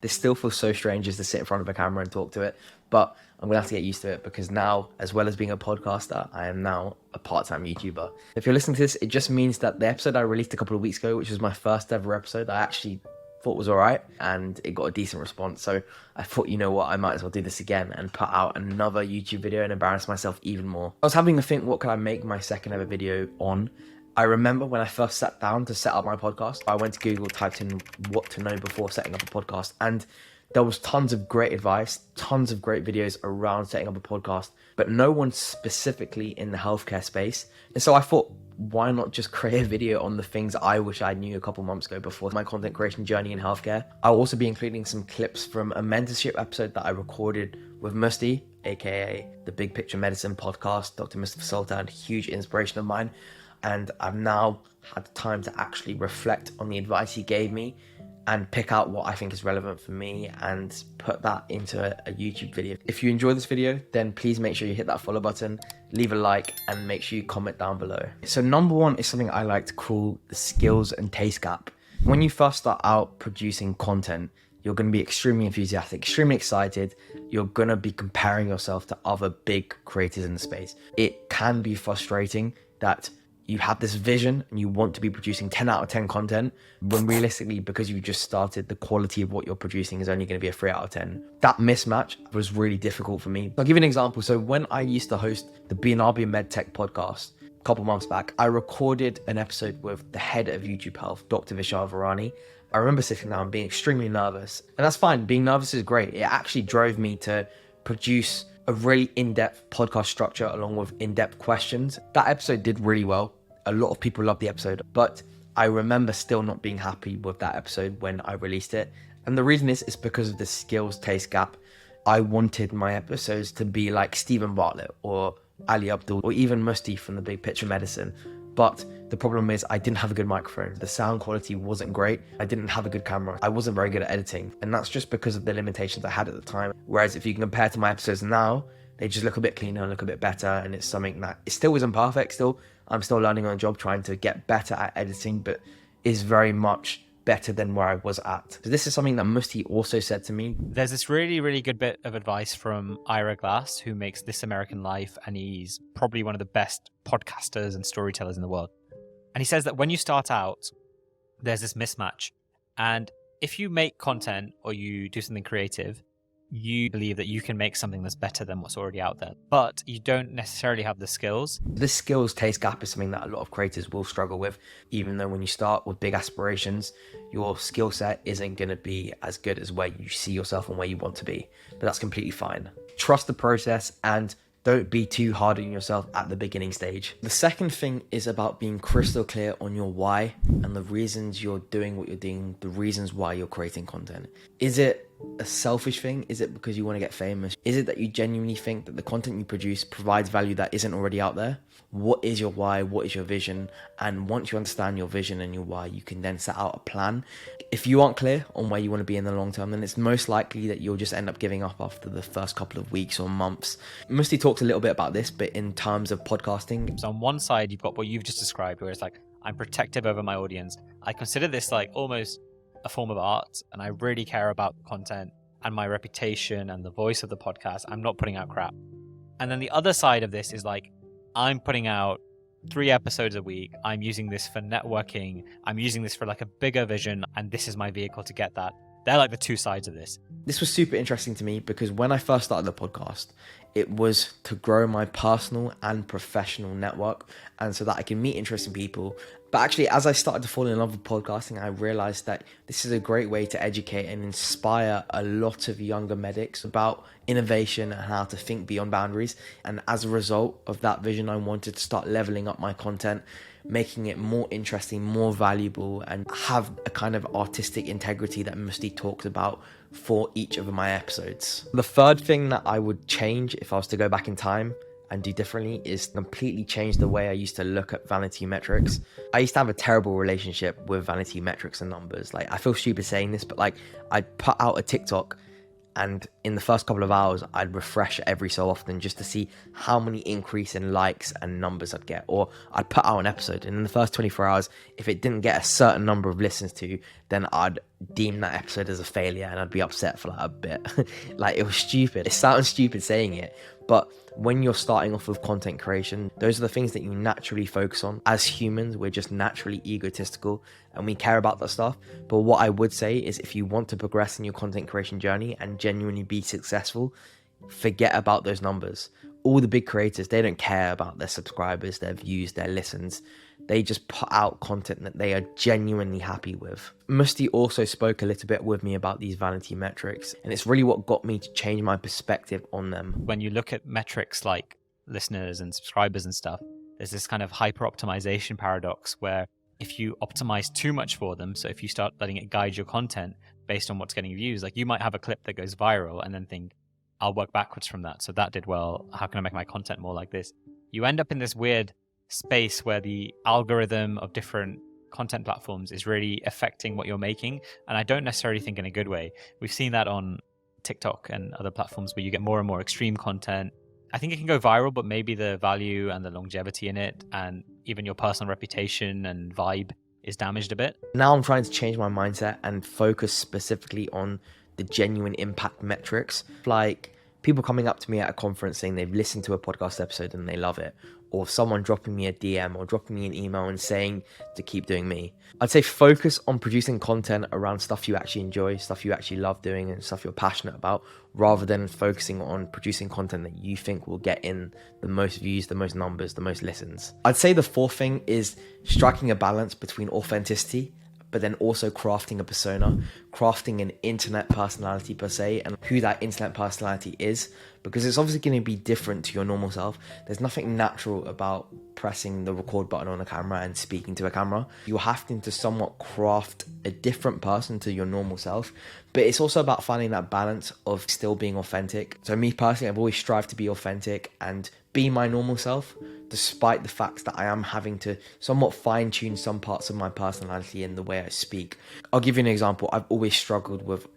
This still feels so strange just to sit in front of a camera and talk to it, but I'm gonna have to get used to it because now, as well as being a podcaster, I am now a part-time YouTuber. If you're listening to this, it just means that the episode I released a couple of weeks ago, which was my first ever episode, I actually thought was all right and it got a decent response. So I thought, you know what, I might as well do this again and put out another YouTube video and embarrass myself even more. I was having a think, what could I make my second ever video on? I remember when I first sat down to set up my podcast, I went to Google, typed in what to know before setting up a podcast, and there was tons of great advice, tons of great videos around setting up a podcast, but no one specifically in the healthcare space. And so I thought, why not just create a video on the things I wish I knew a couple months ago before my content creation journey in healthcare. I'll also be including some clips from a mentorship episode that I recorded with Musty, aka the Big Picture Medicine podcast, Dr. Mustafa Sultan, huge inspiration of mine. And I've now had time to actually reflect on the advice he gave me and pick out what I think is relevant for me and put that into a YouTube video. If you enjoy this video, then please make sure you hit that follow button, leave a like, and make sure you comment down below. So number one is something I like to call the skills and taste gap. When you first start out producing content, you're going to be extremely enthusiastic, extremely excited. You're going to be comparing yourself to other big creators in the space. It can be frustrating that you have this vision and you want to be producing 10 out of 10 content, when realistically, because you just started, the quality of what you're producing is only going to be a 3 out of 10. That mismatch was really difficult for me. I'll give you an example. So when I used to host the BNRB MedTech podcast a couple months back, I recorded an episode with the head of YouTube Health, Dr. Vishal Varani. I remember sitting down and being extremely nervous, and that's fine. Being nervous is great. It actually drove me to produce a really in-depth podcast structure along with in-depth questions. That episode did really well. A lot of people loved the episode, but I remember still not being happy with that episode when I released it. And the reason is because of the skills taste gap. I wanted my episodes to be like Stephen Bartlett or Ali Abdul or even Musty from the Big Picture Medicine. But the problem is I didn't have a good microphone. The sound quality wasn't great. I didn't have a good camera. I wasn't very good at editing. And that's just because of the limitations I had at the time. Whereas if you can compare to my episodes now, they just look a bit cleaner, look a bit better. And it's something that it still isn't perfect. I'm still learning on the job, trying to get better at editing, but is very much better than where I was at. So this is something that Musty also said to me. There's this really, really good bit of advice from Ira Glass, who makes This American Life, and he's probably one of the best podcasters and storytellers in the world. And he says that when you start out, there's this mismatch. And if you make content or you do something creative, you believe that you can make something that's better than what's already out there, but you don't necessarily have the skills. This skills taste gap is something that a lot of creators will struggle with, even though when you start with big aspirations, your skill set isn't going to be as good as where you see yourself and where you want to be, but that's completely fine. Trust the process and don't be too hard on yourself at the beginning stage. The second thing is about being crystal clear on your why and the reasons you're doing what you're doing, the reasons why you're creating content. Is it a selfish thing? Is it because you want to get famous? Is it that you genuinely think that the content you produce provides value that isn't already out there? What is your why? What is your vision? And once you understand your vision and your why, you can then set out a plan. If you aren't clear on where you want to be in the long term, then it's most likely that you'll just end up giving up after the first couple of weeks or months. Musty talks a little bit about this, but in terms of podcasting. So on one side, you've got what you've just described, where it's like, I'm protective over my audience. I consider this like almost a form of art, and I really care about the content and my reputation and the voice of the podcast. I'm not putting out crap. And then the other side of this is like, I'm putting out 3 episodes a week. I'm using this for networking. I'm using this for like a bigger vision, and this is my vehicle to get that. They're like the two sides of this. This was super interesting to me because when I first started the podcast, it was to grow my personal and professional network, and so that I can meet interesting people. But actually, as I started to fall in love with podcasting, I realized that this is a great way to educate and inspire a lot of younger medics about innovation and how to think beyond boundaries. And as a result of that vision, I wanted to start leveling up my content, making it more interesting, more valuable, and have a kind of artistic integrity that Musty talks about for each of my episodes. The third thing that I would change if I was to go back in time and do differently is completely change the way I used to look at vanity metrics. I used to have a terrible relationship with vanity metrics and numbers. Like, I feel stupid saying this, but like, I'd put out a TikTok and in the first couple of hours, I'd refresh every so often just to see how many increase in likes and numbers I'd get. Or I'd put out an episode and in the first 24 hours, if it didn't get a certain number of listens to, then I'd deem that episode as a failure and I'd be upset for like a bit. Like, it was stupid. It sounds stupid saying it, but when you're starting off with content creation, those are the things that you naturally focus on. As humans, we're just naturally egotistical and we care about that stuff. But what I would say is, if you want to progress in your content creation journey and genuinely be successful, forget about those numbers. All the big creators, they don't care about their subscribers, their views, their listens. They just put out content that they are genuinely happy with. Musty also spoke a little bit with me about these vanity metrics, and it's really what got me to change my perspective on them. When you look at metrics like listeners and subscribers and stuff, there's this kind of hyper optimization paradox where if you optimize too much for them, so if you start letting it guide your content based on what's getting views, like you might have a clip that goes viral and then think, I'll work backwards from that. So that did well. How can I make my content more like this? You end up in this weird space where the algorithm of different content platforms is really affecting what you're making. And I don't necessarily think in a good way. We've seen that on TikTok and other platforms where you get more and more extreme content. I think it can go viral, but maybe the value and the longevity in it and even your personal reputation and vibe is damaged a bit. Now I'm trying to change my mindset and focus specifically on the genuine impact metrics. Like people coming up to me at a conference saying they've listened to a podcast episode and they love it, or someone dropping me a DM or dropping me an email and saying to keep doing me. I'd say focus on producing content around stuff you actually enjoy, stuff you actually love doing, and stuff you're passionate about, rather than focusing on producing content that you think will get in the most views, the most numbers, the most listens. I'd say the fourth thing is striking a balance between authenticity but then also crafting a persona, crafting an internet personality per se, and who that internet personality is, because it's obviously going to be different to your normal self. There's nothing natural about pressing the record button on a camera and speaking to a camera. You're having to somewhat craft a different person to your normal self, but it's also about finding that balance of still being authentic. So me personally, I've always strived to be authentic and be my normal self, despite the fact that I am having to somewhat fine-tune some parts of my personality in the way I speak. I'll give you an example. I've always struggled with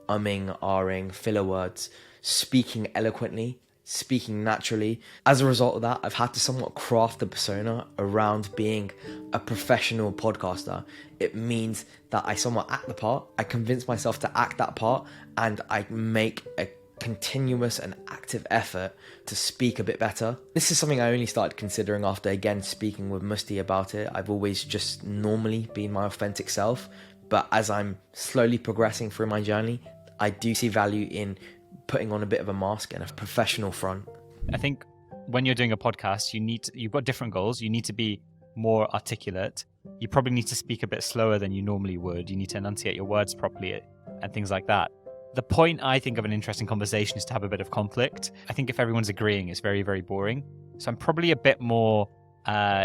umming, ahhing, filler words, speaking eloquently, speaking naturally. As a result of that, I've had to somewhat craft the persona around being a professional podcaster. It means that I somewhat act the part, I convince myself to act that part, and I make a continuous and active effort to speak a bit better. This is something I only started considering after again speaking with Musty about it. I've always just normally been my authentic self, but as I'm slowly progressing through my journey, I do see value in putting on a bit of a mask and a professional front. I think when you're doing a podcast, you've got different goals. You need to be more articulate. You probably need to speak a bit slower than you normally would. You need to enunciate your words properly and things like that. The point, I think, of an interesting conversation is to have a bit of conflict. I think if everyone's agreeing, it's very, very boring. So I'm probably a bit more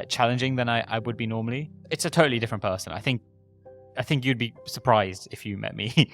challenging than I would be normally. It's a totally different person. I think you'd be surprised if you met me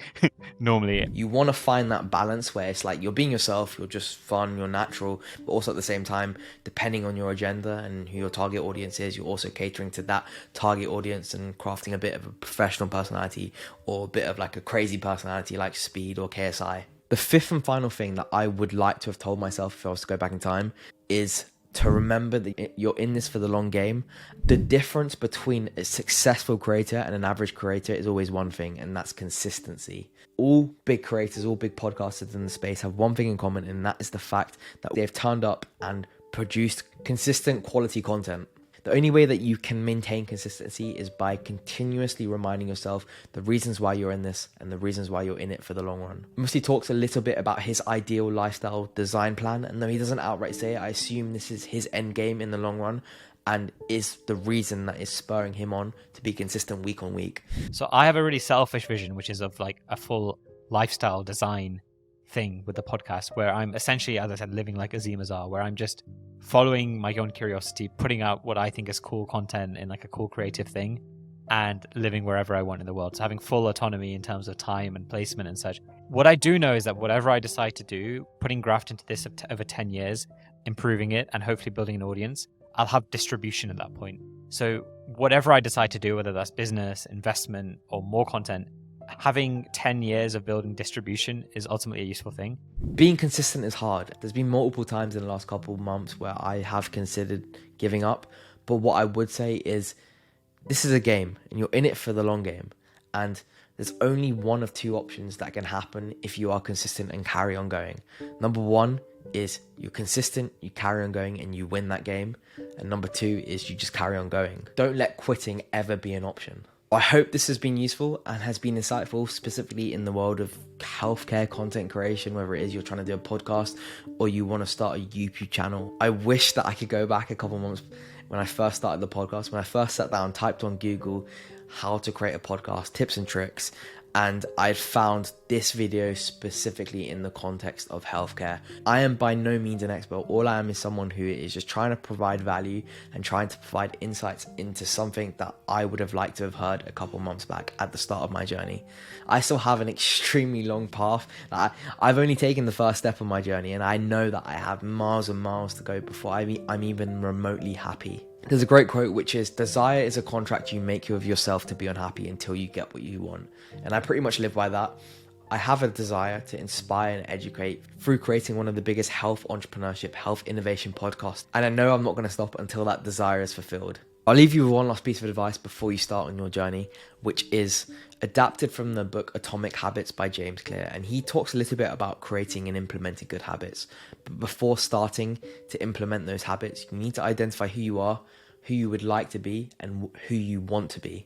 normally. You want to find that balance where it's like you're being yourself, you're just fun, you're natural, but also at the same time, depending on your agenda and who your target audience is, you're also catering to that target audience and crafting a bit of a professional personality or a bit of like a crazy personality like Speed or KSI. The fifth and final thing that I would like to have told myself if I was to go back in time is to remember that you're in this for the long game. The difference between a successful creator and an average creator is always one thing, and that's consistency. All big creators, all big podcasters in the space have one thing in common, and that is the fact that they've turned up and produced consistent quality content. The only way that you can maintain consistency is by continuously reminding yourself the reasons why you're in this and the reasons why you're in it for the long run. Musty talks a little bit about his ideal lifestyle design plan, and though he doesn't outright say it, I assume this is his end game in the long run and is the reason that is spurring him on to be consistent week on week. So I have a really selfish vision, which is of like a full lifestyle design thing with the podcast, where I'm essentially, as I said, living like Azim Azar, where I'm just following my own curiosity, putting out what I think is cool content in like a cool creative thing, and living wherever I want in the world. So having full autonomy in terms of time and placement and such. What I do know is that whatever I decide to do, putting Graft into this over 10 years, improving it and hopefully building an audience, I'll have distribution at that point. So whatever I decide to do, whether that's business, investment, or more content, having 10 years of building distribution is ultimately a useful thing. Being consistent is hard. There's been multiple times in the last couple of months where I have considered giving up. But what I would say is this is a game and you're in it for the long game. And There's only one of two options that can happen if you are consistent and carry on going. Number one is you're consistent, you carry on going and you win that game. And number two is you just carry on going. Don't let quitting ever be an option. I hope this has been useful and has been insightful, specifically in the world of healthcare content creation, whether it is you're trying to do a podcast or you want to start a YouTube channel. I wish that I could go back a couple months when I first started the podcast, when I first sat down, typed on Google how to create a podcast, tips and tricks, and I found this video specifically in the context of healthcare. I am by no means an expert. All I am is someone who is just trying to provide value and trying to provide insights into something that I would have liked to have heard a couple months back at the start of my journey. I still have an extremely long path. I've only taken the first step of my journey, and I know that I have miles and miles to go before I'm even remotely happy. There's a great quote which is, desire is a contract you make with yourself to be unhappy until you get what you want. And I pretty much live by that. I have a desire to inspire and educate through creating one of the biggest health entrepreneurship, health innovation podcasts. And I know I'm not going to stop until that desire is fulfilled. I'll leave you with one last piece of advice before you start on your journey, which is adapted from the book Atomic Habits by James Clear. And he talks a little bit about creating and implementing good habits. But before starting to implement those habits, you need to identify who you are, who you would like to be, and who you want to be.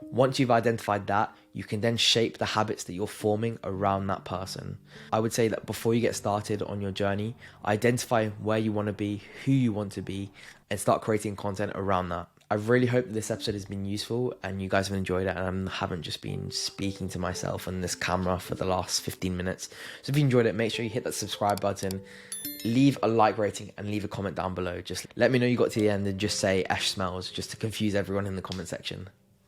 Once you've identified that, you can then shape the habits that you're forming around that person. I would say that before you get started on your journey, identify where you want to be, who you want to be, and start creating content around that. I really hope that this episode has been useful and you guys have enjoyed it, and I haven't just been speaking to myself on this camera for the last 15 minutes. So if you enjoyed it, make sure you hit that subscribe button, leave a like rating, and leave a comment down below. Just let me know you got to the end and just say Ash smells, just to confuse everyone in the comment section.